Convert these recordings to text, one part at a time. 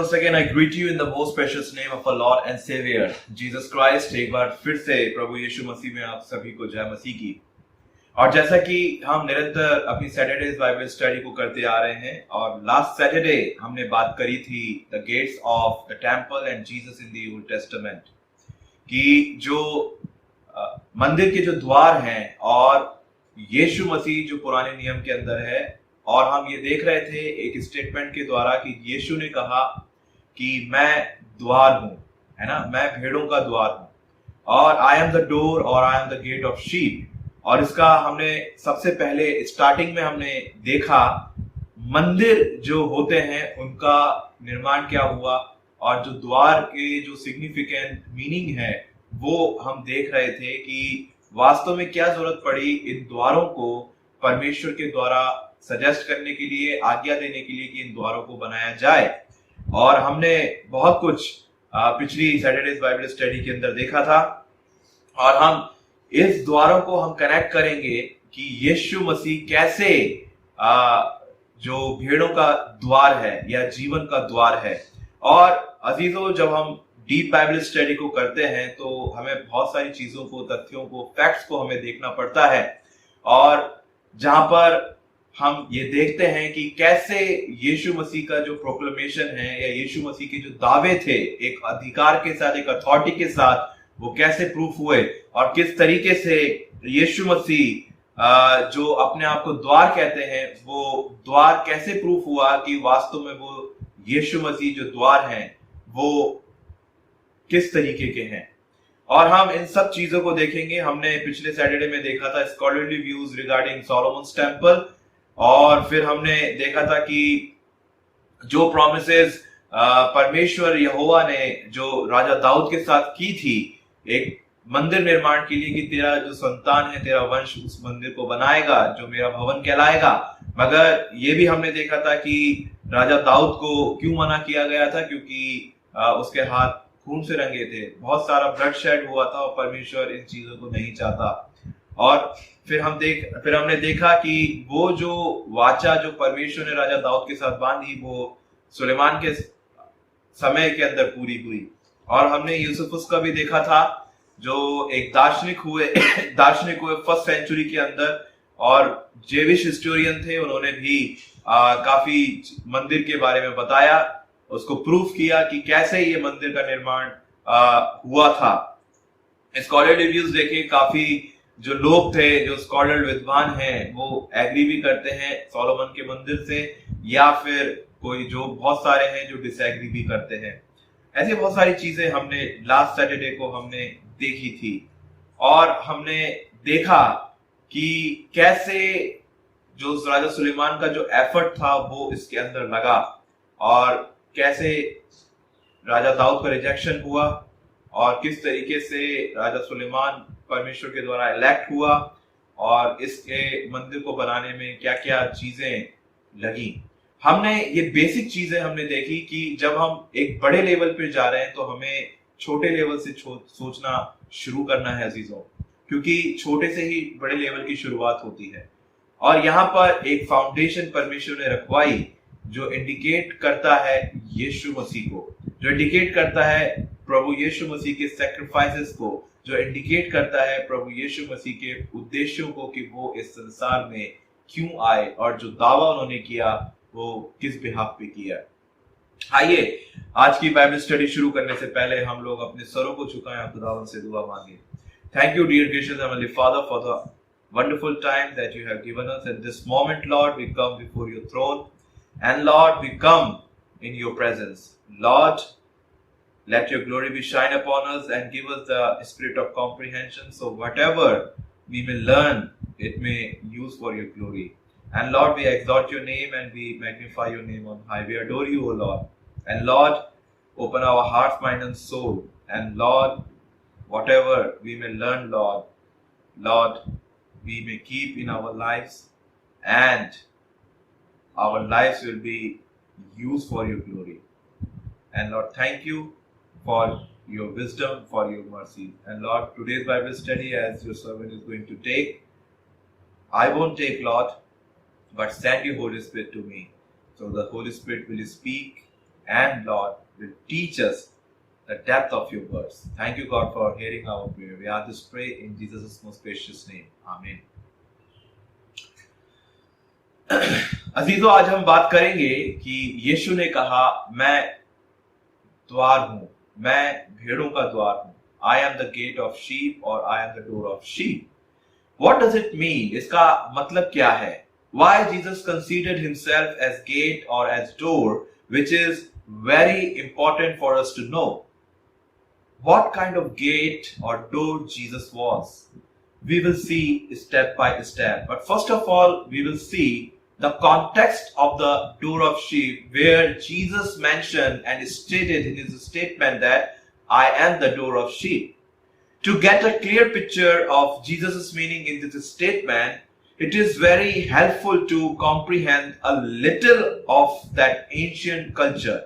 once again I greet you in the most precious name of our Lord and Savior Jesus Christ। एक बार फिर से प्रभु यीशु मसीह में आप सभी को जय मसीह की। और जैसा कि हम निरंतर अपनी सैटरडेज बाइबल स्टडी को करते आ रहे हैं और लास्ट सैटरडे हमने बात करी थी the gates of the temple and Jesus in the old testament, कि जो मंदिर के जो द्वार हैं और यीशु मसीह जो पुराने नियम के अंदर है। और हम ये देख रहे थे एक स्टेटमेंट के द्वारा कि यीशु ने कहा कि मैं द्वार हूं, है ना, मैं भेड़ों का द्वार हूं और आई एम द डोर और I am the gate of sheep. और इसका हमने सबसे पहले स्टार्टिंग में हमने देखा मंदिर जो होते हैं उनका निर्माण क्या हुआ और जो द्वार के जो सिग्निफिकेंट मीनिंग है वो हम देख रहे थे कि वास्तव में क्या जरूरत पड़ी इन द्वारों को परमेश्वर के द्वारा सजेस्ट करने के लिए, आज्ञा देने के लिए कि इन द्वारों को बनाया जाए। और हमने बहुत कुछ पिछली सैटरडेज बाइबल स्टडी के अंदर देखा था और हम इस द्वारों को हम कनेक्ट करेंगे कि यीशु मसीह कैसे जो भेड़ों का द्वार है या जीवन का द्वार है। और अजीजों, जब हम डीप बाइबल स्टडी को करते हैं तो हमें बहुत सारी चीजों को, तथ्यों को, फैक्ट्स को हमें देखना पड़ता है। और जहां पर हम ये देखते हैं कि कैसे यीशु मसीह का जो प्रोक्लेमेशन है या यीशु मसीह के जो दावे थे एक अधिकार के साथ, एक अथॉरिटी के साथ, वो कैसे प्रूफ हुए और किस तरीके से यीशु मसीह जो अपने आप को द्वार कहते हैं वो द्वार कैसे प्रूफ हुआ कि वास्तव में वो यीशु मसीह जो द्वार हैं वो किस तरीके के हैं। और हम इन सब चीजों को देखेंगे। हमने पिछले सैटरडे में देखा था scholarly views regarding Solomon's temple और फिर हमने देखा था कि जो प्रॉमिसेस परमेश्वर यहोवा ने जो राजा दाऊद के साथ की थी एक मंदिर निर्माण के लिए कि तेरा जो संतान है, तेरा वंश उस मंदिर को बनाएगा जो मेरा भवन कहलाएगा। मगर ये भी हमने देखा था कि राजा दाऊद को क्यों मना किया गया था, क्योंकि उसके हाथ खून से रंगे थे, बहुत सारा ब्लड शेड हुआ था और परमेश्वर इन चीजों को नहीं चाहता। और फिर हमने देखा कि वो जो वाचा जो परमेश्वर ने राजा दाऊद के साथ बांधी वो सुलेमान के समय के अंदर पूरी हुई। और हमने यूसुफुस का भी देखा था जो एक दार्शनिक हुए फर्स्ट सेंचुरी के अंदर और जेविश हिस्टोरियन थे। उन्होंने भी काफी मंदिर के बारे में बताया, उसको प्रूफ किया कि कैसे ये मंदिर का निर्माण हुआ था। स्कॉलर रिव्यूज देखे, काफी जो लोग थे, जो स्कॉलर विद्वान हैं, वो एग्री भी करते हैं सोलोमन के मंदिर से, या फिर कोई जो बहुत सारे हैं जो डिसएग्री भी करते हैं। ऐसी बहुत सारी चीजें हमने लास्ट सैटरडे को हमने देखी थी और हमने देखा कि कैसे जो राजा सुलेमान का जो एफर्ट था वो इसके अंदर लगा और कैसे राजा दाऊद का रिजेक्शन हुआ और किस तरीके से राजा सुलेमान परमेश्वर के द्वारा इलेक्ट हुआ और इसके मंदिर को बनाने में क्या क्या चीजें लगी। हमने ये बेसिक चीजें हमने देखी कि जब हम एक बड़े लेवल पे जा रहे हैं तो हमें छोटे लेवल से सोचना शुरू करना है अजीजों, क्योंकि छोटे से ही बड़े लेवल की शुरुआत होती है। और यहाँ पर एक फाउंडेशन परमेश्वर ने रखवाई जो इंडिकेट करता है यीशु मसीह को, जो इंडिकेट करता है प्रभु यीशु मसीह के सैक्रिफाइसेस को, जो इंडिकेट करता है प्रभु यीशु मसीह के उद्देश्यों को कि वो इस संसार में क्यों आए और जो दावा उन्होंने किया वो किस बिहाफ पे किया। आइए आज की बाइबल स्टडी शुरू करने से पहले हम लोग अपने सरों को झुकाएं, खुदावंद से दुआ मांगे। Thank you dear gracious heavenly father for the wonderful time that you have given us. At this moment, Lord, we come before your throne and Lord, we come in your presence. Lord, let your glory be shine upon us and give us the spirit of comprehension, so whatever we may learn, it may use for your glory. And Lord, we exalt your name and we magnify your name on high. We adore you, O Lord. And Lord, open our hearts, mind and soul. And Lord, whatever we may learn, Lord, we may keep in our lives and our lives will be used for your glory. And Lord, thank you for your wisdom, for your mercy. And Lord, today's Bible study as your servant is going to take, I won't take, Lord, but send your Holy Spirit to me. So the Holy Spirit will speak and Lord will teach us the depth of your words. Thank you, God, for hearing our prayer. We ask this pray in Jesus' most precious name. Amen. अजीजों, आज हम बात करेंगे कि यीशु ने कहा, मैं द्वार हूं, मैं भेड़ों का द्वार हूं. I am the gate of sheep or I am the door of sheep. What does it mean? इसका मतलब क्या है? Why Jesus considered himself as gate or as door, which is very important for us to know. What kind of gate or door Jesus was? We will see step by step. But first of all, we will see the context of the door of sheep, where Jesus mentioned and stated in his statement that I am the door of sheep. To get a clear picture of Jesus' meaning in this statement, it is very helpful to comprehend a little of that ancient culture,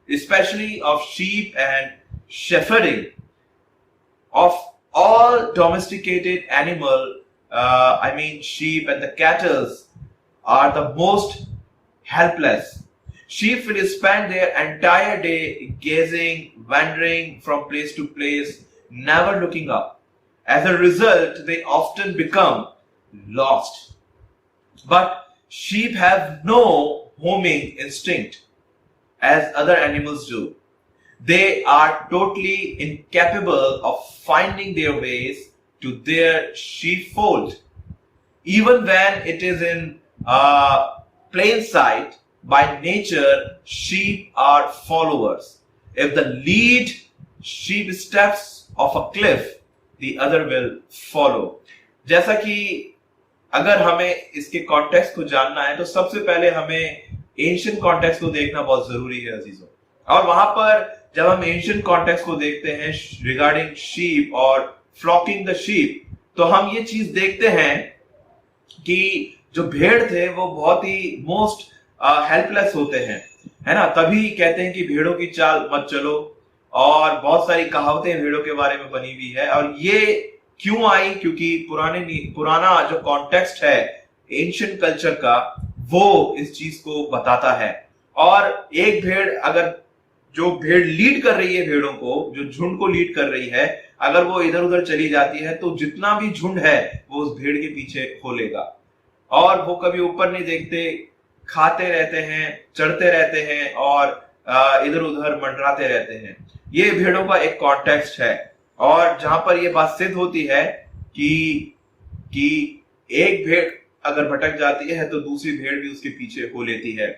especially of sheep and shepherding. Of all domesticated animal, sheep and the cattle are the most helpless. Sheep will spend their entire day gazing, wandering from place to place, never looking up. As a result, they often become lost. But sheep have no homing instinct as other animals do. They are totally incapable of finding their ways to their sheepfold. Even when it is in plain sight, by nature, sheep are followers. If the lead sheep steps off a cliff, the other will follow. जैसा कि अगर हमें इसके context को जानना है तो सबसे पहले हमें एंशिएंट कॉन्टेक्स्ट को देखना बहुत जरूरी है अजीजों. और वहां पर जब हम एंशिएंट कॉन्टेक्स्ट को देखते हैं रिगार्डिंग शीप और फ्लॉकिंग द शीप, तो हम ये चीज देखते हैं कि जो भेड़ थे वो बहुत ही मोस्ट हेल्पलेस होते हैं, है ना. तभी कहते हैं कि भेड़ों की चाल मत चलो, और बहुत सारी कहावतें भेड़ों के बारे में बनी हुई है. और ये क्यों आई? क्योंकि पुराना जो कॉन्टेक्स्ट है एंशिएंट कल्चर का, वो इस चीज को बताता है. और एक भेड़, अगर जो भेड़ लीड कर रही है भेड़ों को, जो झुंड को लीड कर रही है, अगर वो इधर उधर चली जाती है तो जितना भी झुंड है वो उस भेड़ के पीछे खोलेगा. और वो कभी ऊपर नहीं देखते, खाते रहते हैं, चढ़ते रहते हैं और इधर उधर मंडराते रहते हैं. ये भेड़ों का एक कॉन्टेक्स्ट है, और जहां पर ये बात सिद्ध होती है कि एक भेड़ अगर भटक जाती है तो दूसरी भेड़ भी उसके पीछे हो लेती है.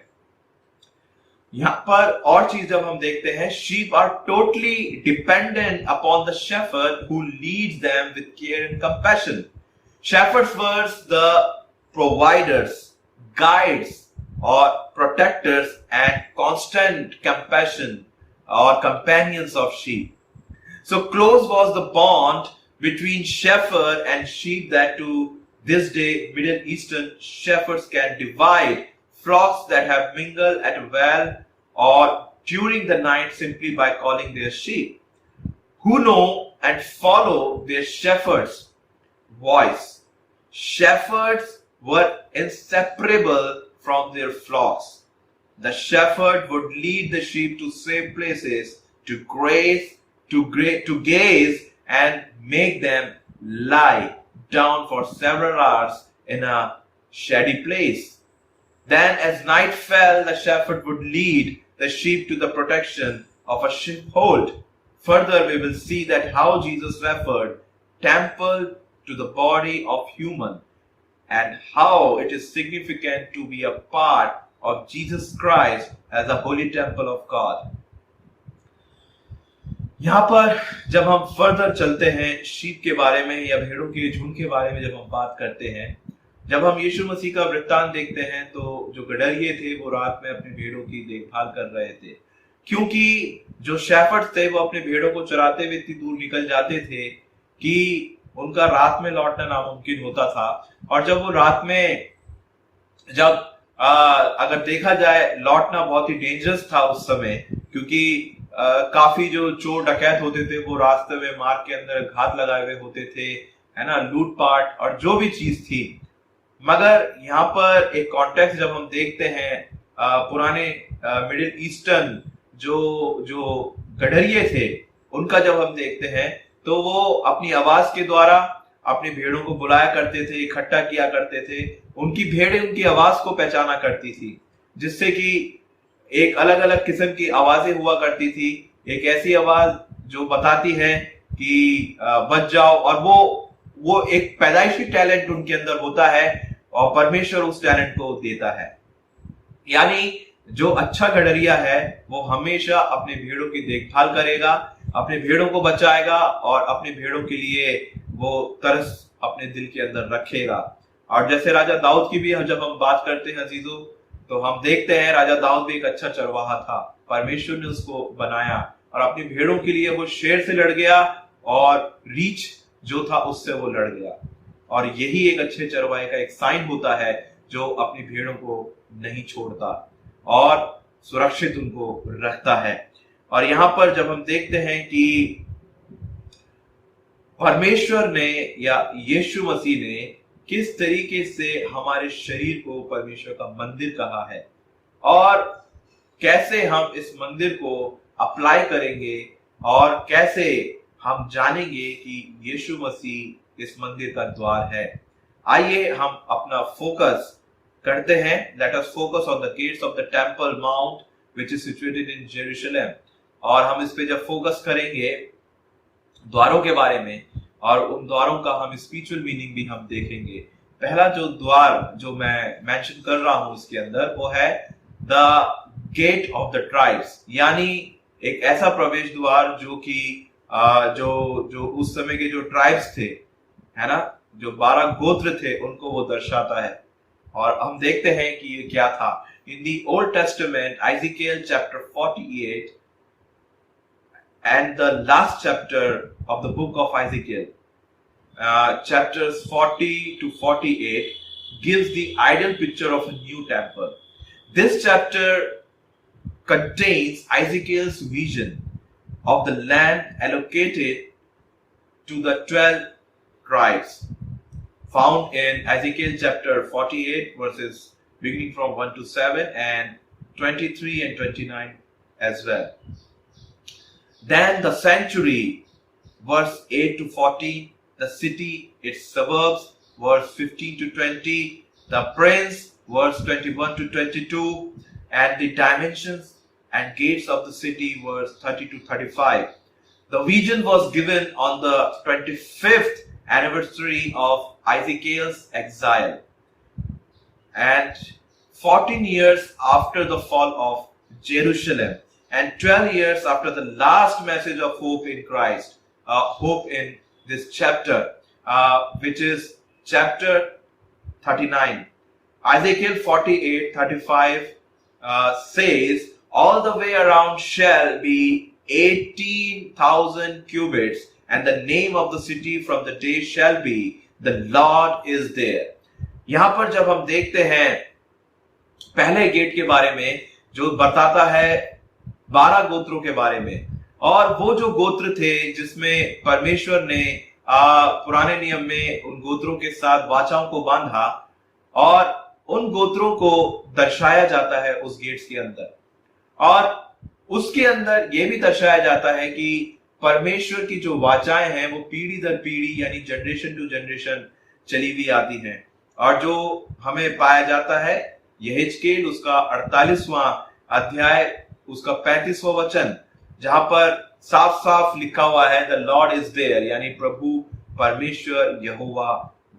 यहां पर और चीज जब हम देखते हैं, sheep are totally dependent upon the shepherd who leads them with care and compassion. Shepherds were the providers, guides, or protectors and constant compassion or companions of sheep. So close was the bond between shepherd and sheep that to this day Middle Eastern shepherds can divide flocks that have mingled at well or during the night simply by calling their sheep, who know and follow their shepherd's voice. Shepherds were inseparable from their flocks. The shepherd would lead the sheep to safe places to graze, to gaze and make them lie down for several hours in a shady place. Then as night fell, the shepherd would lead the sheep to the protection of a sheepfold. Further, we will see that how Jesus referred temple to the body of human, and how it is significant to be a part of Jesus Christ as a holy temple of God. यहाँ पर जब हम further चलते हैं sheep के बारे में या भेड़ों के झुंड के बारे में जब हम बात करते हैं, जब हम यीशु मसीह का वृत्तांत देखते हैं तो जो गडरिये थे वो रात में अपनी भेड़ों की देखभाल कर रहे थे, क्योंकि जो शेफर्ड थे वो अपनी भेड़ों को चराते हुए इतनी दूर निकल जाते थे कि उनका रात में लौटना नामुमकिन होता था. और जब वो रात में जब अगर देखा जाए लौटना बहुत ही डेंजरस था उस समय, क्योंकि काफी जो चोर डकैत होते थे वो रास्ते में मार्ग के अंदर घात लगाए हुए होते थे, है ना, लूटपाट और जो भी चीज थी. मगर यहाँ पर एक कॉन्टेक्स्ट जब हम देखते हैं पुराने मिडिल ईस्टर्न जो जो गडरिये थे उनका जब हम देखते हैं तो वो अपनी आवाज के द्वारा अपनी भेड़ों को बुलाया करते थे, इकट्ठा किया करते थे। उनकी भेड़ें उनकी आवाज को पहचाना करती थी, जिससे कि एक अलग अलग किस्म की आवाजें हुआ करती थी। एक ऐसी आवाज जो बताती है कि बच जाओ, और वो एक पैदाइशी टैलेंट उनके अंदर होता है और परमेश्वर उस टैलेंट को देता है। यानी जो अच्छा गडरिया है वो हमेशा अपने भेड़ों की देखभाल करेगा, अपने भेड़ों को बचाएगा और अपने भेड़ों के लिए वो तरस अपने दिल के अंदर रखेगा। और जैसे राजा दाऊद की भी जब हम बात करते हैं अजीजों, तो हम देखते हैं राजा दाऊद भी एक अच्छा चरवाहा था। परमेश्वर ने उसको बनाया और अपनी भेड़ों के लिए वो शेर से लड़ गया और रीछ जो था उससे वो लड़ गया। और यही एक अच्छे चरवाहे का एक साइन होता है, जो अपनी भेड़ों को नहीं छोड़ता और सुरक्षित उनको रखता है। और यहां पर जब हम देखते हैं कि परमेश्वर ने या यीशु मसीह ने किस तरीके से हमारे शरीर को परमेश्वर का मंदिर कहा है और कैसे हम इस मंदिर को अप्लाई करेंगे और कैसे हम जानेंगे कि यीशु मसीह इस मंदिर का द्वार है। आइए हम अपना फोकस करते हैं। Let us focus on the gates of the temple mount which is situated in Jerusalem. और हम इस पे जब फोकस करेंगे द्वारों के बारे में और उन द्वारों का हम स्पिरिचुअल मीनिंग भी हम देखेंगे। पहला जो द्वार जो मैं मेंशन कर रहा हूं इसके अंदर वो है the gate of the tribes, यानी एक ऐसा प्रवेश द्वार जो कि जो उस समय के जो ट्राइब्स थे, है ना, जो 12 गोत्र थे, उनको वो दर्शाता है। और हम देखते हैं कि ये क्या था। In the old testament Ezekiel chapter 48 and the last chapter of the book of Ezekiel, chapters 40 to 48 gives the ideal picture of a new temple. This chapter contains Ezekiel's vision of the land allocated to the 12 tribes, found in Ezekiel chapter 48 verses beginning from 1 to 7 and 23 and 29 as well. Then the sanctuary, verse 8 to 14, the city, its suburbs, verse 15 to 20, the prince, verse 21 to 22, and the dimensions and gates of the city, verse 30 to 35. The vision was given on the 25th anniversary of Ezekiel's exile and 14 years after the fall of Jerusalem, and 12 years after the last message of hope in Christ, hope in this chapter, which is chapter 39. Ezekiel 48:35 says, all the way around shall be 18,000 cubits, and the name of the city from the day shall be, the Lord is there. यहां पर जब हम देखते हैं पहले gate के बारे में, जो बताता है 12 गोत्रों के बारे में, और वो जो गोत्र थे जिसमें परमेश्वर ने पुराने नियम में उन गोत्रों के साथ वाचाओं को बांधा, और उन गोत्रों को दर्शाया जाता है उस गेट्स के अंदर। और उसके अंदर यह भी दर्शाया जाता है कि परमेश्वर की जो वाचाएं हैं वो पीढ़ी दर पीढ़ी यानी जनरेशन टू जनरेशन चली हुई आती हैं। और जो हमें पाया जाता है यहेजकेल उसका 48वां अध्याय उसका 35वां वचन, जहां पर साफ साफ लिखा हुआ है द लॉर्ड इज देयर, यानी प्रभु परमेश्वर यहोवा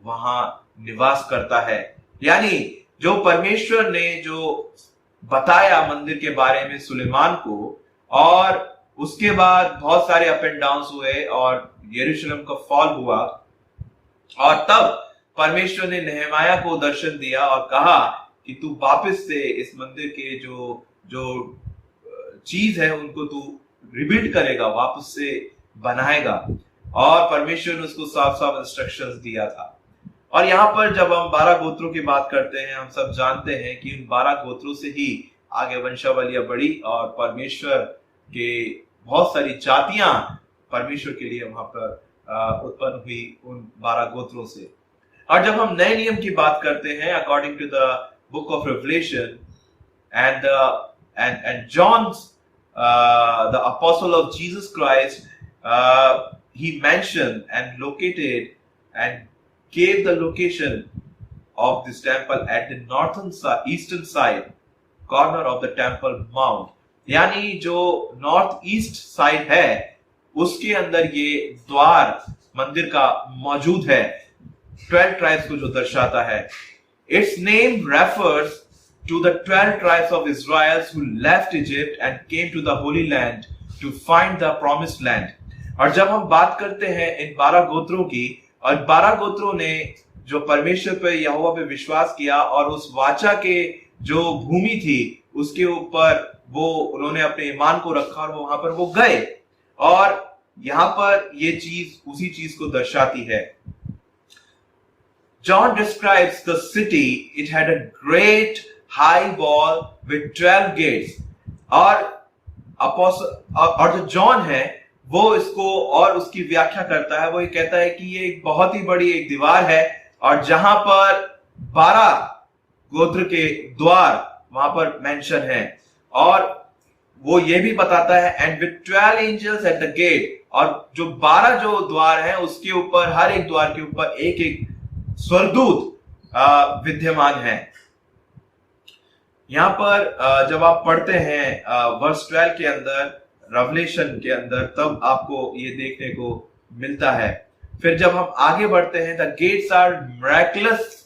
वहां निवास करता है। यानी जो परमेश्वर ने जो बताया मंदिर के बारे में सुलेमान को, और उसके बाद बहुत सारे अप एंड डाउन हुए और यरूशलेम का फॉल हुआ, और तब परमेश्वर ने नेहमाया को दर्शन दिया और कहा कि तू वापस से इस मंदिर के जो चीज है उनको तू रिबिल्ड करेगा, वापस से बनाएगा। और परमेश्वर ने उसको साफ साफ इंस्ट्रक्शंस दिया था। और यहाँ पर जब हम 12 गोत्रों की बात करते हैं, हम सब जानते हैं कि उन 12 गोत्रों से ही आगे वंशावलियां बढ़ी और परमेश्वर के बहुत सारी जातियां परमेश्वर के लिए वहां पर उत्पन्न हुई उन 12 गोत्रों से। और जब हम नए नियम की बात करते हैं, according to the book of Revelation and John's the apostle of Jesus Christ, he mentioned and located and gave the location of this temple at the northern side, eastern side, corner of the temple mount. यानी जो north east side है उसके अंदर ये द्वार मंदिर का मौजूद है, 12 ट्राइब्स को जो दर्शाता है. Its name refers to the 12 tribes of Israel who left Egypt and came to the Holy Land to find the promised land. और जब हम बात करते हैं इन 12 गोत्रों की, और 12 गोत्रों ने जो परमेश्वर पे, यहोवा पे विश्वास किया और उस वाचा के जो भूमि थी उसके ऊपर वो उन्होंने अपने ईमान को रखा और वहां पर वो गए, और यहां पर ये चीज उसी चीज को दर्शाती है. John describes the city. It had a great high wall with 12 gates. और जो जॉन है वो इसको और उसकी व्याख्या करता है. वो ये कहता है कि ये एक बहुत ही बड़ी एक दीवार है और जहां पर 12 गोत्र के द्वार वहां पर मेंशन है. और वो ये भी बताता है and with 12 angels at the gate, और जो 12 जो द्वार हैं उसके ऊपर, हर एक द्वार के ऊपर एक एक स्वर्गदूत विद्यमान है. यहां पर जब आप पढ़ते हैं वर्स 12 के अंदर, रेवलेशन के अंदर, तब आपको ये देखने को मिलता है. फिर जब हम आगे बढ़ते हैं, the gates are miraculous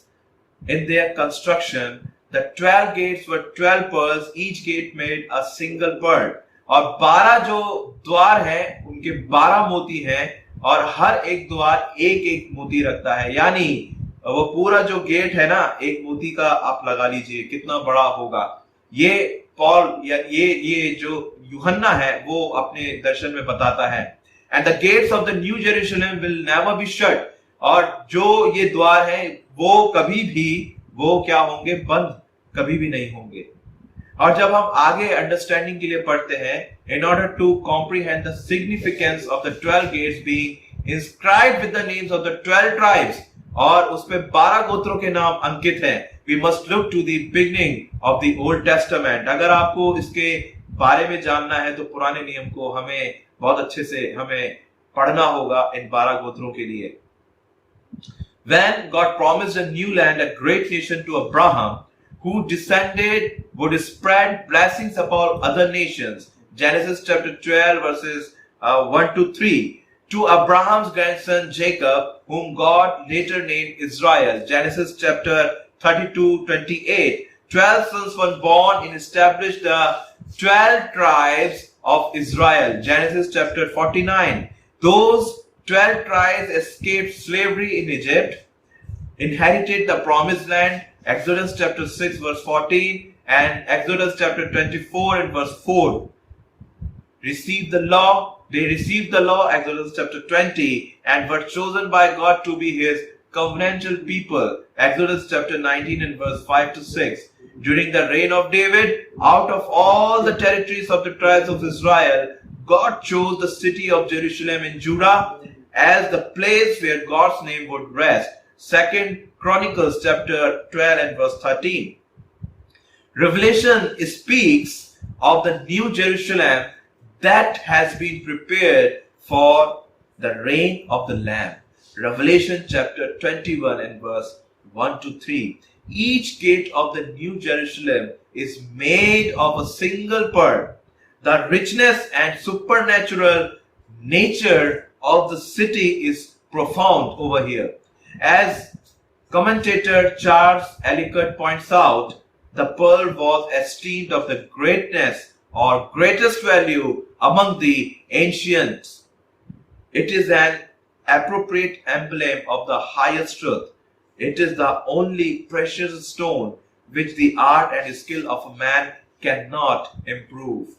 in their construction. The 12 gates were 12 pearls, each gate made a single pearl. और 12 जो द्वार हैं उनके 12 मोती हैं और हर एक द्वार एक एक मोती रखता है. यानी वो पूरा जो गेट है ना, एक मोती का आप लगा लीजिए कितना बड़ा होगा. ये पॉल या ये जो यूहन्ना है वो अपने दर्शन में बताता है. And the gates of the New Jerusalem will never be shut. और जो ये द्वार हैं वो कभी भी वो क्या होंगे, बंद कभी भी नहीं होंगे. और जब हम आगे अंडरस्टैंडिंग के लिए पढ़ते हैं, in order to comprehend the significance of the 12 gates being inscribed with the names of the 12 tribes, और उसपे 12 गोत्रों के नाम अंकित हैं, we must look to the beginning of the Old Testament. अगर आपको इसके बारे में जानना है तो पुराने नियम को हमें बहुत अच्छे से हमें पढ़ना होगा इन 12 गोत्रों के लिए. When God promised a new land, a great nation to Abraham, who descended would spread blessings upon other nations. Genesis chapter 12 verses 1 to 3. To Abraham's grandson Jacob, whom God later named Israel. Genesis chapter 32:28. 12 sons were born and established the 12 tribes of Israel. Genesis chapter 49. Those 12 tribes escaped slavery in Egypt, inherited the promised land, Exodus chapter 6 verse 14 and Exodus chapter 24 and verse 4. Received the law, they received the law, Exodus chapter 20, and were chosen by God to be his covenantal people, Exodus chapter 19 and verse 5 to 6. During the reign of David, out of all the territories of the tribes of Israel, God chose the city of Jerusalem in Judah as the place where God's name would rest. 2 Chronicles chapter 12 and verse 13. Revelation speaks of the new Jerusalem that has been prepared for the reign of the Lamb. Revelation chapter 21 and verse 1 to 3. Each gate of the new Jerusalem is made of a single pearl. The richness and supernatural nature of the city is profound over here. As commentator Charles Ellicott points out, the pearl was esteemed of the greatness or greatest value among the ancients. It is an appropriate emblem of the highest truth. It is the only precious stone which the art and skill of a man cannot improve.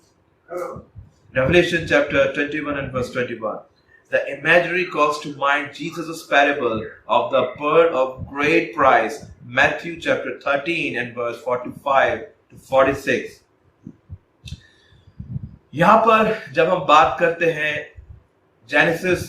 Revelation chapter 21 and verse 21. The imagery calls to mind Jesus' parable of the pearl of great price, Matthew chapter 13 and verse 45 to 46. यहां पर जब हम बात करते हैं genesis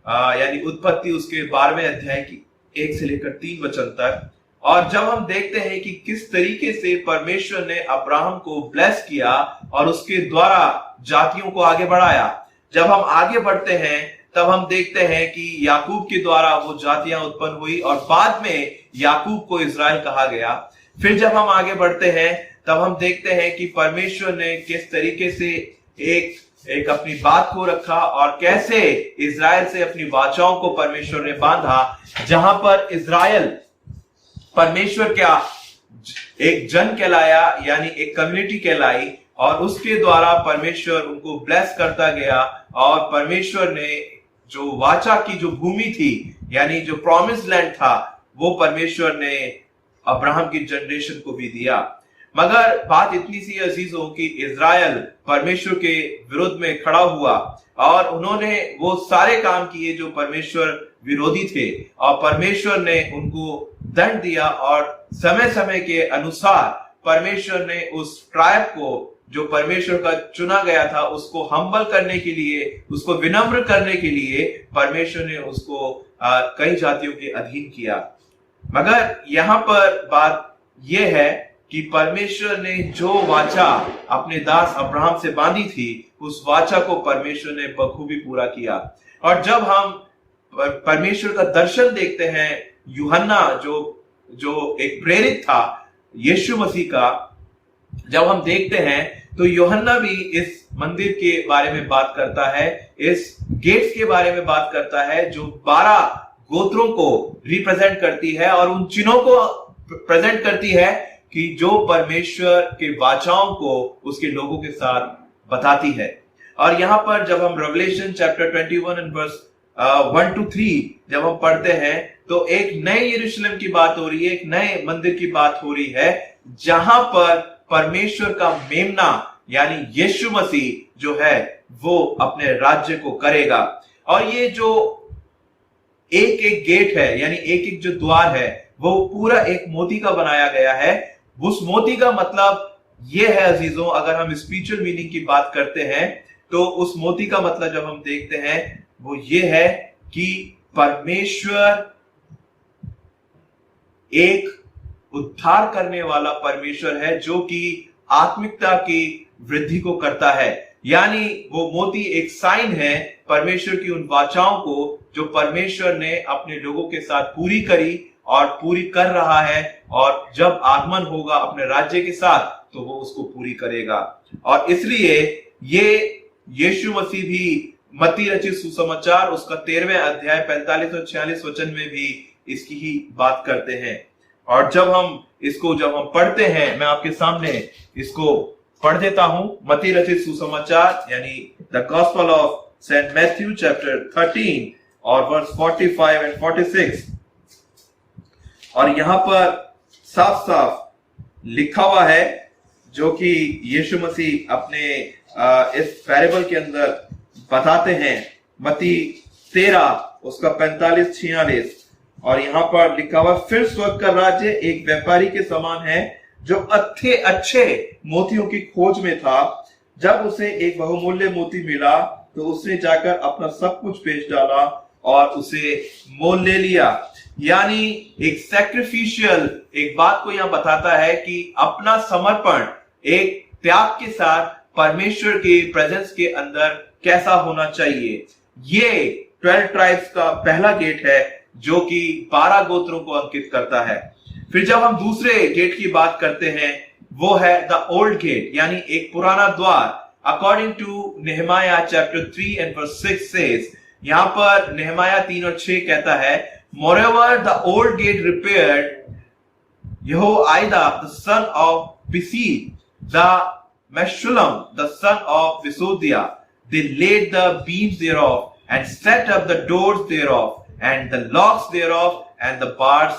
यानी उत्पत्ति उसके 12वें अध्याय की 1 से लेकर 3 वचन तक, और जब हम देखते हैं कि किस तरीके से परमेश्वर ने अब्राहम को ब्लेस किया और उसके द्वारा जातियों को आगे बढ़ाया, जब हम आगे बढ़ते हैं तब हम देखते हैं कि याकूब के द्वारा वो जातियां उत्पन्न हुई और बाद में याकूब को इज़राइल कहा गया। फिर जब हम आगे बढ़ते हैं तब हम देखते हैं कि परमेश्वर ने किस तरीके से एक अपनी बात को रखा और कैसे इज़राइल से अपनी वाचाओं को परमेश्वर ने बांधा, जहां पर इज़राइल परमेश्वर क्या एक जन कहलाया, यानी एक कम्युनिटी कहलाई, और उसके द्वारा परमेश्वर उनको ब्लेस करता गया। और परमेश्वर ने जो वाचा की जो भूमि थी, यानी जो प्रॉमिस लैंड था, वो परमेश्वर ने अब्राहम की जनरेशन को भी दिया। मगर बात इतनी सी अजीजों कि इज़राइल परमेश्वर के विरोध में खड़ा हुआ और उन्होंने वो सारे काम किए जो परमेश्वर विरोधी थे, और परमेश्वर ने उनको दंड दिया। और समय समय के अनुसार परमेश्वर ने उस ट्राइब को, जो परमेश्वर का चुना गया था, उसको हम्बल करने के लिए, उसको विनम्र करने के लिए परमेश्वर ने उसको कई जातियों के अधीन किया। मगर यहां पर बात यह है कि परमेश्वर ने जो वाचा अपने दास अब्राहम से बांधी थी, उस वाचा को परमेश्वर ने बखूबी पूरा किया। और जब हम परमेश्वर का दर्शन देखते हैं, यूहन्ना जो एक प्रेरित था यीशु मसीह का, जब हम देखते हैं तो यूहन्ना भी इस मंदिर के बारे में बात करता है, इस गेट्स के बारे में बात करता है जो 12 गोत्रों को रिप्रेजेंट करती है और उन चिन्हों को प्रेजेंट करती है कि जो परमेश्वर के वाचाओं को उसके लोगों के साथ बताती है। और यहां पर जब हम Revelation chapter 21 and verse 1 to 3 जब हम पढ़ते हैं तो एक नए यरूशलेम की बात हो रही है, एक नए मंदिर की बात हो रही है, जहां पर परमेश्वर का मेमना यानी यीशु मसीह जो है वो अपने राज्य को करेगा। और ये जो एक एक गेट है, यानी एक एक जो द्वार है, वो पूरा एक मोती का बनाया गया है। उस मोती का मतलब ये है अजीजों, अगर हम स्पिरिचुअल मीनिंग की बात करते हैं तो उस मोती का मतलब जब हम देखते हैं वो ये है कि परमेश्वर एक उद्धार करने वाला परमेश्वर है जो कि आत्मिकता की वृद्धि को करता है। यानी वो मोती एक साइन है परमेश्वर की उन वाचाओं को जो परमेश्वर ने अपने लोगों के साथ पूरी करी और पूरी कर रहा है, और जब आगमन होगा अपने राज्य के साथ तो वो उसको पूरी करेगा। और इसलिए ये यीशु मसीह भी मत्ती रचित सुसमाचार उसका 13वें अध्याय 45 और 46 वचन में भी इसकी ही बात करते हैं। और जब हम पढ़ते हैं, मैं आपके सामने इसको पढ़ देता हूं। मत्ती रचित सुसमाचार यानी the gospel of Saint Matthew chapter 13 और वर्स 45 एंड 46। और यहां पर साफ साफ लिखा हुआ है जो कि यीशु मसीह अपने इस पैरेबल के अंदर बताते हैं। मत्ती 13 उसका 45-46। और यहां पर लिखा हुआ, फिर स्वर्ग का राज्य एक व्यापारी के समान है जो अच्छे मोतियों की खोज में था। जब उसे एक बहुमूल्य मोती मिला तो उसने जाकर अपना सब कुछ बेच डाला और उसे मोल ले लिया। यानी एक सैक्रिफिशियल एक बात को यहां बताता है कि अपना समर्पण एक त्याग के साथ परमेश्वर के प्रेजेंस के अंदर कैसा होना चाहिए। ये 12 ट्राइब्स का पहला गेट है जो कि 12 गोत्रों को अंकित करता है। फिर जब हम दूसरे गेट की बात करते हैं वो है द ओल्ड गेट, यानी एक पुराना द्वार। According to Nehemiah chapter 3 and verse 6 says, यहां पर नेहमाया 3 और 6 कहता है, moreover the old gate repaired Yehoiada the son of Bisi, the Meshullam the son of Visodiah, they laid the beams thereof and set up the doors thereof and the locks thereof and the bars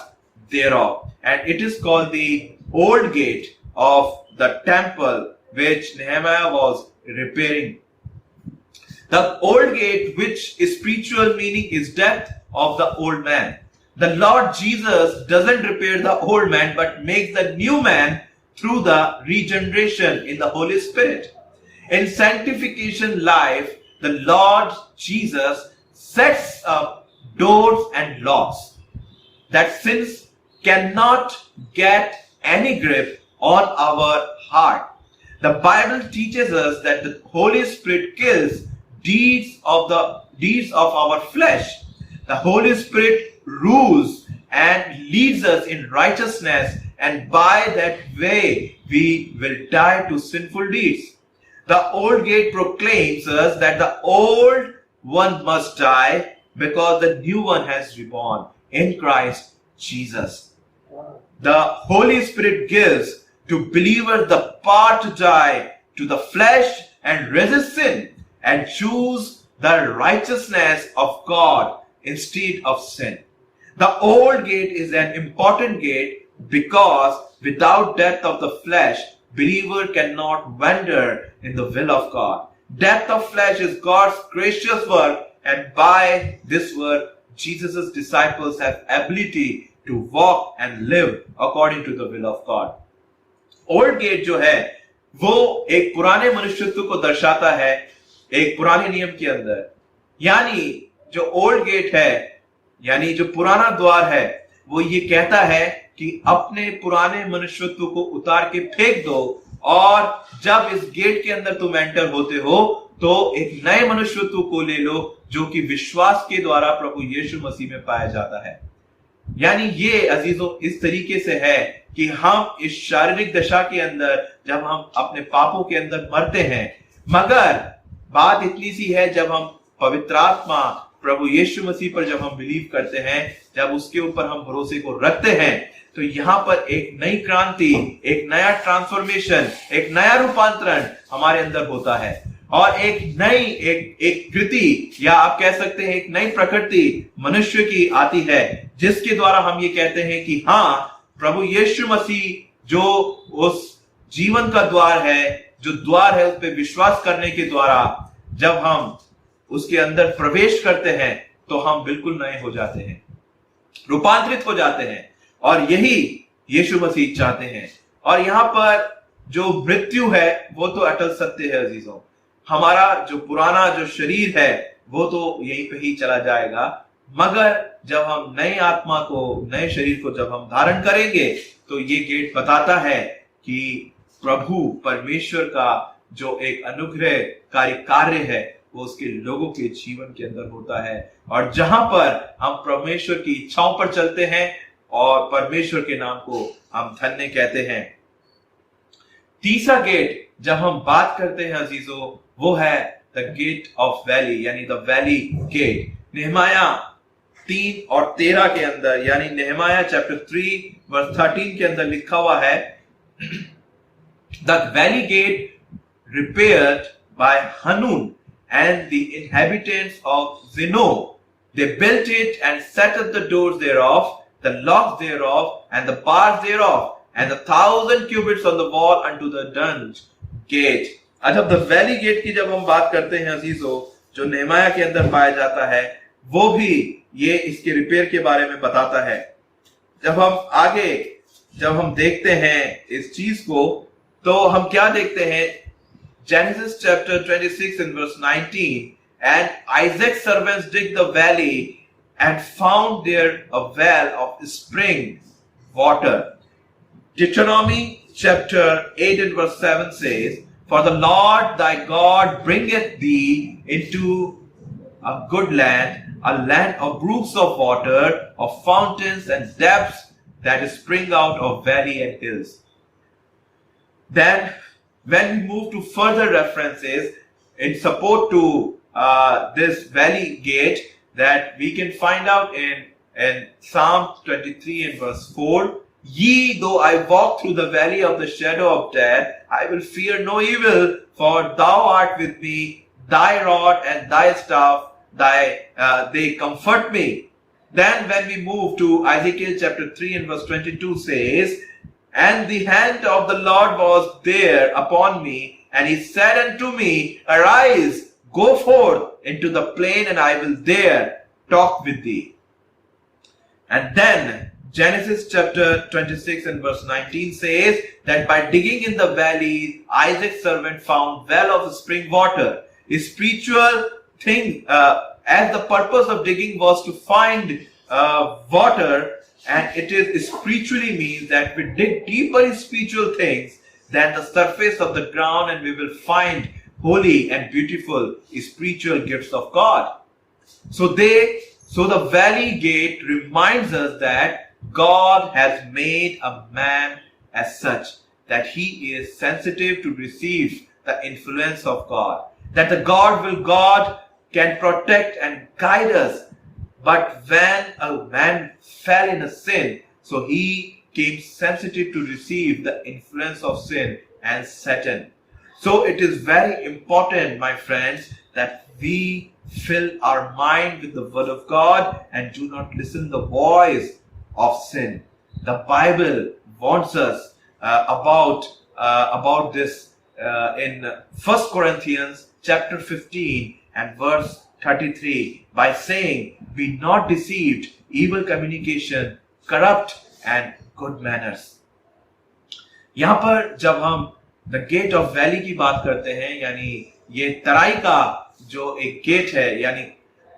thereof, and it is called the old gate of the temple which Nehemiah was repairing. The old gate, which is spiritual meaning, is death of the old man. The Lord Jesus doesn't repair the old man but makes the new man through the regeneration in the Holy Spirit. In sanctification life, the Lord Jesus sets up doors and locks that sins cannot get any grip on our heart. The Bible teaches us that the Holy Spirit kills deeds of our flesh. The Holy Spirit rules and leads us in righteousness, and by that way we will die to sinful deeds. The old gate proclaims us that the old one must die because the new one has reborn in Christ Jesus. The Holy Spirit gives to believers the power to die to the flesh and resist sin and choose the righteousness of God instead of sin. The old gate is an important gate because without death of the flesh, believer cannot wander in the will of God. Death of flesh is God's gracious work, and by this work, Jesus' disciples have ability to walk and live according to the will of God. Old gate जो है वो एक पुराने मनुष्यत्व को दर्शाता है एक पुराने नियम के अंदर, यानी जो ओल्ड गेट है यानी जो पुराना द्वार है वो ये कहता है कि अपने पुराने मनुष्यत्व को उतार के फेंक दो, और जब इस गेट के अंदर तुम एंटर होते हो तो एक नए मनुष्यत्व को ले लो जो कि विश्वास के द्वारा प्रभु यीशु मसीह में पाया जाता है। यानी ये अजीजों इस तरीके से है कि हम इस शारीरिक दशा के अंदर जब हम अपने पापों के अंदर मरते हैं, मगर बात इतनी सी है जब हम पवित्र आत्मा प्रभु यीशु मसीह पर जब हम बिलीव करते हैं, जब उसके ऊपर हम भरोसे को रखते हैं, तो यहाँ पर एक नई क्रांति, एक नया ट्रांसफॉर्मेशन, एक नया रूपांतरण हमारे अंदर होता है, और एक नई एक कृति या आप कह सकते हैं एक नई प्रकृति मनुष्य की आती है, जिसके द्वारा हम ये कहते हैं कि हाँ, प्रभु यीशु मसीह जो उस जीवन का द्वार है, जो द्वार है, उस पर विश्वास करने के द्वारा जब हम उसके अंदर प्रवेश करते हैं तो हम बिल्कुल नए हो जाते हैं, रूपांतरित हो जाते हैं, और यही यीशु मसीह चाहते हैं। और यहाँ पर जो मृत्यु है वो तो अटल सत्य है अजीजों, हमारा जो पुराना जो शरीर है वो तो यहीं पे ही चला जाएगा, मगर जब हम नए आत्मा को, नए शरीर को जब हम धारण करेंगे तो ये गेट बताता है कि प्रभु परमेश्वर का जो एक अनुग्रहकारी कार्य है वो उसके लोगों के जीवन के अंदर होता है, और जहां पर हम परमेश्वर की इच्छाओं पर चलते हैं और परमेश्वर के नाम को हम धन्य कहते हैं। तीसरा गेट जब हम बात करते हैं अजीजों, वो है द गेट ऑफ वैली, यानी द वैली गेट। नेहमाया 3 और 13 के अंदर, यानी नेहमाया चैप्टर 3 वर्स 13 के अंदर लिखा हुआ है, the valley gate repaired by Hanun and the inhabitants of Zino. They built it and set up the doors thereof, the locks thereof, and the bars thereof, and 1,000 cubits on the wall unto the dunge gate. अच्छा, the valley gate की जब हम बात करते हैं अजीजों, जो नेहमाया के अंदर पाया जाता है, वो भी ये इसके रिपेयर के बारे में बताता है। जब हम आगे जब हम देखते हैं इस चीज को, तो हम क्या देखते हैं? Genesis chapter 26 and verse 19, and Isaac's servants dig the valley and found there a well of spring water. Deuteronomy chapter 8 and verse 7 says, for the Lord thy God bringeth thee into a good land, a land of brooks of water, of fountains and depths that spring out of valley and hills. Then when we move to further references in support to this valley gate, that we can find out in Psalm 23 and verse 4, ye though I walk through the valley of the shadow of death, I will fear no evil, for thou art with me, thy rod and thy staff, they comfort me. Then when we move to Ezekiel chapter 3 and verse 22 says, and the hand of the Lord was there upon me, and he said unto me, arise, go forth into the plain, and I will there talk with thee. And then Genesis chapter 26 and verse 19 says that by digging in the valley, Isaac's servant found well of spring water. A spiritual thing, as the purpose of digging was to find water, And it is spiritually means that we dig deeper in spiritual things than the surface of the ground, and we will find holy and beautiful spiritual gifts of God. So the valley gate reminds us that God has made a man as such that he is sensitive to receive the influence of God. That the God can protect and guide us. But when a man fell in a sin, so he became sensitive to receive the influence of sin and Satan. So it is very important, my friends, that we fill our mind with the word of God and do not listen to the voice of sin. The Bible warns us about this in 1 Corinthians chapter 15 and verse 33 by saying, "Be not deceived, evil communication, corrupt and good manners." यहाँ पर जब हम the gate of valley की बात करते हैं, यानी ये तराई का जो एक गेट है, यानी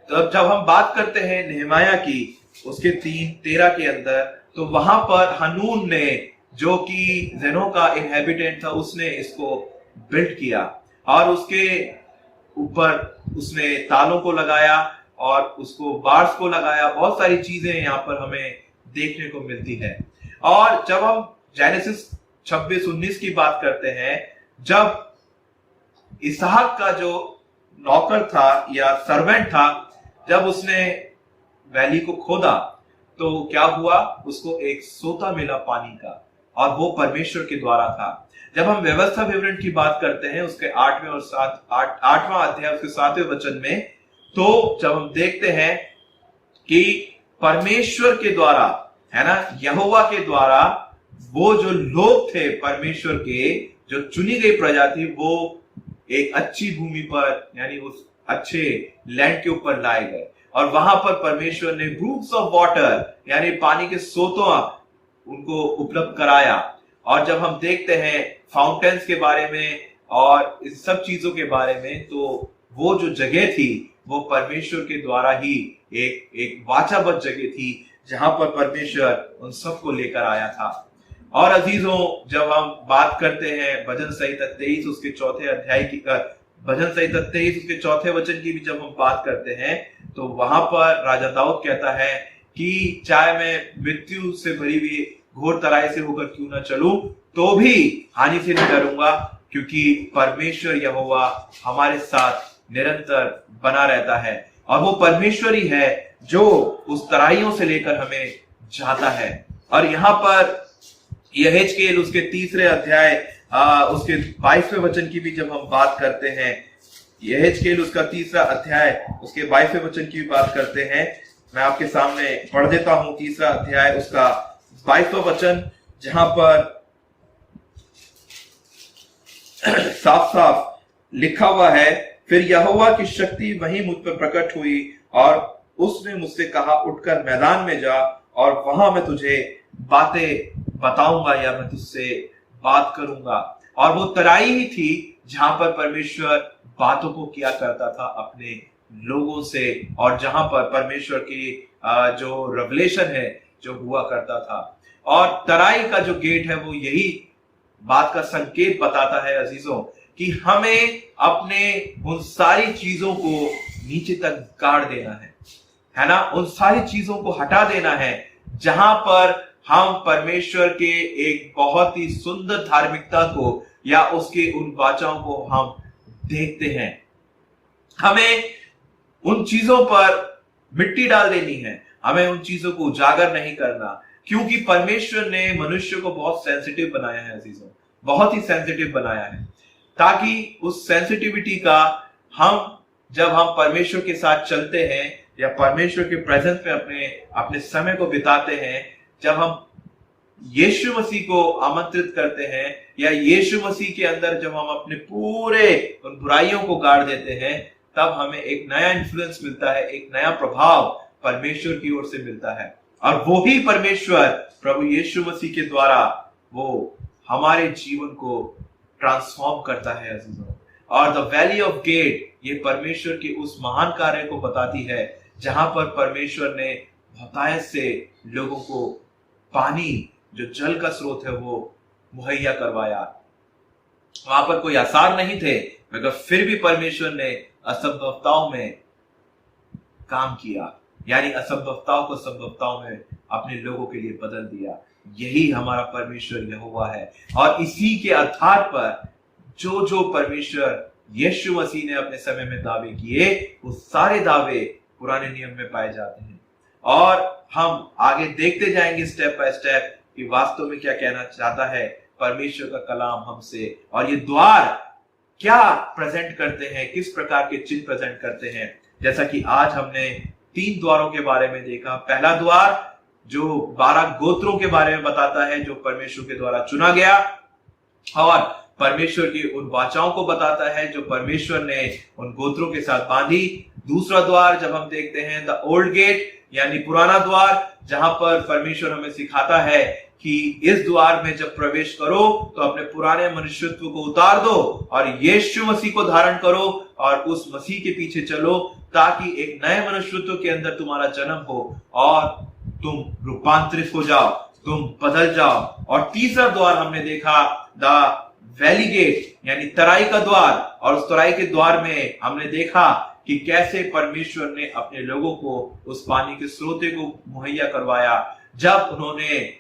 तो जब हम बात करते हैं नेहमाया की उसके 3:13 के अंदर, तो वहां पर हनून ने, जो कि जेनो का इनहेबिटेंट था, उसने इसको बिल्ड किया और उसके ऊपर उसने तालों को लगाया और उसको बार्स को लगाया। बहुत सारी चीजें यहाँ पर हमें देखने को मिलती है। और जब हम जेनेसिस 26:19 की बात करते हैं, जब इसहाक का जो नौकर था या सर्वेंट था, जब उसने वैली को खोदा तो क्या हुआ, उसको एक सोता मिला पानी का, और वो परमेश्वर के द्वारा था। जब हम व्यवस्था विवरण की बात करते हैं उसके 8वां अध्याय उसके 7वें वचन में, तो जब हम देखते हैं कि परमेश्वर के द्वारा, है ना, यहोवा के द्वारा वो जो लोग थे परमेश्वर के, जो चुनी गई प्रजा थी, वो एक अच्छी भूमि पर, यानी उस अच्छे लैंड के ऊपर लाए गए और वहां पर परमेश्वर ने ब्रूक्स ऑफ वाटर, यानी पानी के सोतों उनको उपलब्ध कराया। और जब हम देखते हैं फाउंटेन्स के बारे में और इस सब चीजों के बारे में, तो वो जो जगह थी वो परमेश्वर के द्वारा ही एक वाचाबद्ध जगह थी, जहां पर परमेश्वर उन सबको लेकर आया था। और अजीजों, जब हम बात करते हैं भजन संहिता 23 उसके 4थे अध्याय की, भजन संहिता 23 उसके 4थे वचन की भी जब हम बात करते हैं, तो वहां पर राजा दाऊद कहता है कि चाहे मैं मृत्यु से भरी हुई घोर तराई से होकर क्यों ना चलूं, तो भी हानि से नहीं डरूंगा, क्योंकि परमेश्वर यहोवा हमारे साथ निरंतर बना रहता है। और वो परमेश्वर ही है जो उस तराइयों से लेकर हमें जाता है। और यहाँ पर यहेजकेल उसके 3रे अध्याय उसके 22वें वचन की भी जब हम बात करते हैं, यहेजकेल उसका 3रा अध्याय उसके 22वें वचन की भी बात करते हैं। मैं आपके सामने पढ़ देता हूं 3रा अध्याय उसका 22वां वचन, जहां पर साफ साफ लिखा हुआ है, फिर यहोवा की शक्ति वहीं मुझ पर प्रकट हुई और उसने मुझसे कहा, उठकर मैदान में जा और वहां मैं तुझे बातें बताऊंगा या मैं तुझसे बात करूंगा। और वो तराई ही थी जहां पर परमेश्वर बातों को किया करता था अपने लोगों से, और जहां पर परमेश्वर की जो रेवलेशन है जो हुआ करता था। और तराई का जो गेट है वो यही बात का संकेत बताता है अजीजों, कि हमें अपने उन सारी चीजों को नीचे तक गाड़ देना है ना, उन सारी चीजों को हटा देना है जहां पर हम परमेश्वर के एक बहुत ही सुंदर धार्मिकता को या उसके उन वाचाओं को हम देखते हैं। हमें उन चीजों पर मिट्टी डाल देनी है, हमें उन चीजों को उजागर नहीं करना, क्योंकि परमेश्वर ने मनुष्य को बहुत सेंसिटिव बनाया है अजीजों, बहुत ही सेंसिटिव बनाया है, ताकि उस सेंसिटिविटी का जब हम परमेश्वर के साथ चलते हैं या परमेश्वर के प्रेजेंस में अपने समय को बिताते हैं, जब हम यीशु मसीह को आमंत्रित करते हैं या यीशु मसीह के अंदर जब हम अपने पूरे उन बुराइयों को गाड़ देते हैं, तब हमें एक नया इन्फ्लुएंस मिलता है, एक नया प्रभाव परमेश्वर की ओर से मिलता है। और वो ही परमेश्वर प्रभु यीशु मसीह के द्वारा वो हमारे जीवन को ट्रांसफॉर्म करता है अजीजों। और द वैली ऑफ गेट ये परमेश्वर के उस महान कार्य को बताती है, जहां पर परमेश्वर ने बहुतायत से लोगों को पानी, जो जल का स्रोत है, वो मुहैया करवाया। वहां पर कोई आसार नहीं थे, मगर फिर भी परमेश्वर ने असंभवताओं में काम किया, यानी असंभवताओं को संभवताओं में अपने लोगों के लिए बदल दिया। यही हमारा परमेश्वर यहोवा है। और इसी के आधार पर जो जो परमेश्वर यीशु मसीह ने अपने समय में दावे किए, वो सारे दावे पुराने नियम में पाए जाते हैं। और हम आगे देखते जाएंगे स्टेप बाय स्टेप कि वास्तव में क्या कहना चाहता है परमेश्वर का कलाम हमसे, और ये द्वार क्या प्रेजेंट करते हैं, किस प्रकार के चिन्ह प्रेजेंट करते हैं। जैसा कि आज हमने 3 द्वारों के बारे में देखा। पहला द्वार जो 12 गोत्रों के बारे में बताता है, जो परमेश्वर के द्वारा चुना गया और परमेश्वर की उन वाचाओं को बताता है जो परमेश्वर ने उन गोत्रों के साथ बांधी। दूसरा द्वार जब हम देखते हैं, द ओल्ड गेट, यानी पुराना द्वार, जहां पर परमेश्वर हमें सिखाता है कि इस द्वार में जब प्रवेश करो तो अपने पुराने मनुष्यत्व को उतार दो और यीशु मसीह को धारण करो और उस मसीह के पीछे चलो, ताकि एक नए मनुष्यत्व के अंदर तुम्हारा जन्म हो और तुम रूपांतरित हो जाओ, तुम बदल जाओ। और तीसरा द्वार हमने देखा, द वैली गेट, यानी तराई का द्वार, और उस तराई के द्वार में हमने देखा कि कैसे परमेश्वर ने अपने लोगों को उस पानी के स्रोते को मुहैया करवाया जब उन्होंने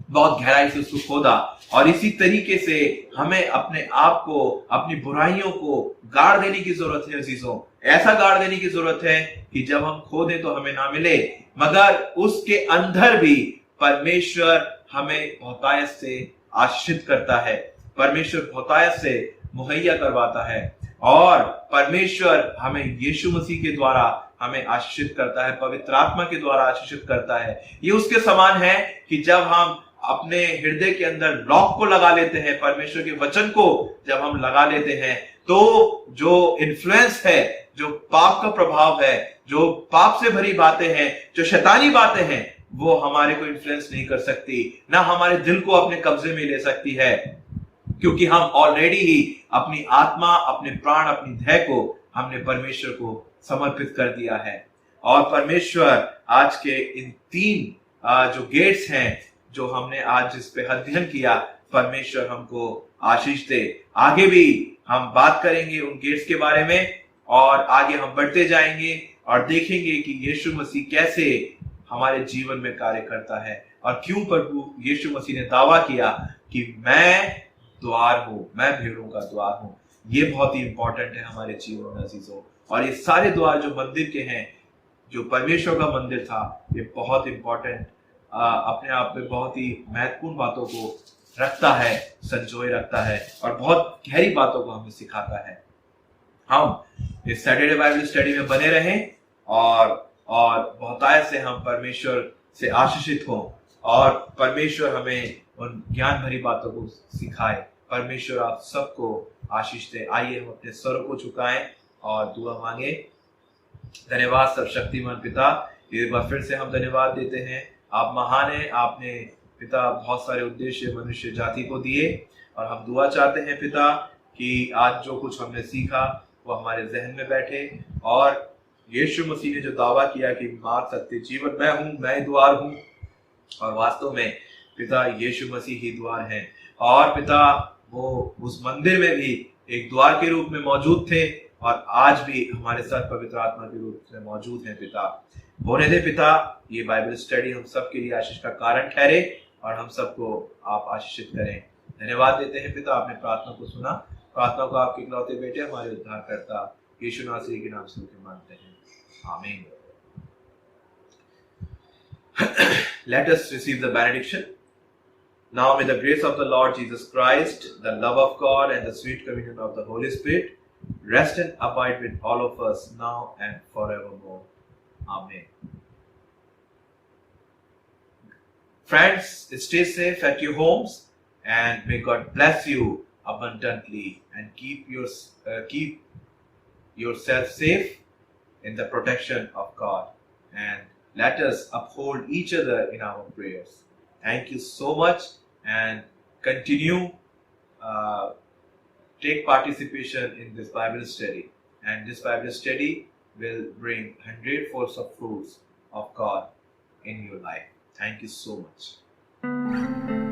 बहुत गहराई से उसको खोदा। और इसी तरीके से हमें अपने आप को, अपनी बुराइयों को गाड़ देने की जरूरत है अजीजों। ऐसा गाड़ देने की जरूरत है कि जब हम खोदें तो हमें ना मिले, मगर उसके अंदर भी परमेश्वर हमें बहुतायत से आशीषित करता है, परमेश्वर बहुतायत से मुहैया करवाता है, और परमेश्वर हमें यीशु मसीह के द्वारा हमें आशीषित करता है, पवित्र आत्मा के द्वारा आशीषित करता है। ये उसके समान है कि जब हम अपने हृदय के अंदर लॉक को लगा लेते हैं, परमेश्वर के वचन को जब हम लगा लेते हैं, तो जो इन्फ्लुएंस है, जो पाप का प्रभाव है, जो पाप से भरी बातें हैं, जो शैतानी बातें हैं, वो हमारे को इन्फ्लुएंस नहीं कर सकती, ना हमारे दिल को अपने कब्जे में ले सकती है, क्योंकि हम ऑलरेडी ही अपनी आत्मा, अपने प्राण, अपनी देह को हमने परमेश्वर को समर्पित कर दिया है। और परमेश्वर आज के इन 3 जो गेट्स हैं, जो हमने आज जिस पे अध्ययन किया, परमेश्वर हमको आशीष दे। आगे भी हम बात करेंगे उन गेट्स के बारे में, और आगे हम बढ़ते जाएंगे और देखेंगे कि यीशु मसीह कैसे हमारे जीवन में कार्य करता है, और क्यों प्रभु यीशु मसीह ने दावा किया कि मैं द्वार हूं, मैं भेड़ों का द्वार हूं। ये बहुत ही इंपॉर्टेंट है हमारे जीवन में अजीजों। और ये सारे द्वार जो मंदिर के हैं, जो परमेश्वर का मंदिर था, ये बहुत इंपॉर्टेंट, अपने आप में बहुत ही महत्वपूर्ण बातों को रखता है, संजोए रखता है, और बहुत गहरी बातों को हमें सिखाता है। हम इस सैटरडे बाइबल स्टडी में बने रहें और बहुतायत से हम परमेश्वर से आशीषित हों, और परमेश्वर हमें उन ज्ञान भरी बातों को सिखाए। परमेश्वर आप सबको आशीष दे। आइए हम अपने स्वरों को झुकाएं और दुआ मांगे। धन्यवाद सर्वशक्तिमान पिता, एक बार फिर से हम धन्यवाद देते हैं। आप महान हैं। आपने पिता बहुत सारे उद्देश्य मनुष्य जाति को दिए, और हम दुआ चाहते हैं पिता कि आज जो कुछ हमने सीखा वो हमारे जहन में बैठे, और यीशु मसीह ने जो दावा किया कि मार्ग, सत्य, जीवन मैं हूं, मैं द्वार हूं, और वास्तव में पिता यीशु मसीह ही द्वार हैं। और पिता वो उस मंदिर में भी एक द्वार के रूप में मौजूद थे, और आज भी हमारे साथ पवित्र आत्मा के रूप में मौजूद हैं पिता। होने दे पिता, ये बाइबल स्टडी हम सब के लिए आशीष का कारण ठहरे, और हम सबको आप आशीषित करें। धन्यवाद देते हैं पिता, आपने प्रार्थना को सुना। प्रार्थना को आपके इकलौते बेटे हमारे उद्धारकर्ता यीशु नासरी के नाम से मांगते हैं, आमीन। Let us receive the benediction. Now may the grace of the Lord Jesus Christ, the love of God, and the sweet communion of the Holy Spirit rest and abide with all of us now and forevermore. Amen. Friends, stay safe at your homes, and may God bless you abundantly, and keep yourself safe in the protection of God. And let us uphold each other in our prayers. Thank you so much, and continue take participation in this Bible study, and this Bible study will bring 100 folds of fruits of God in your life. Thank you so much.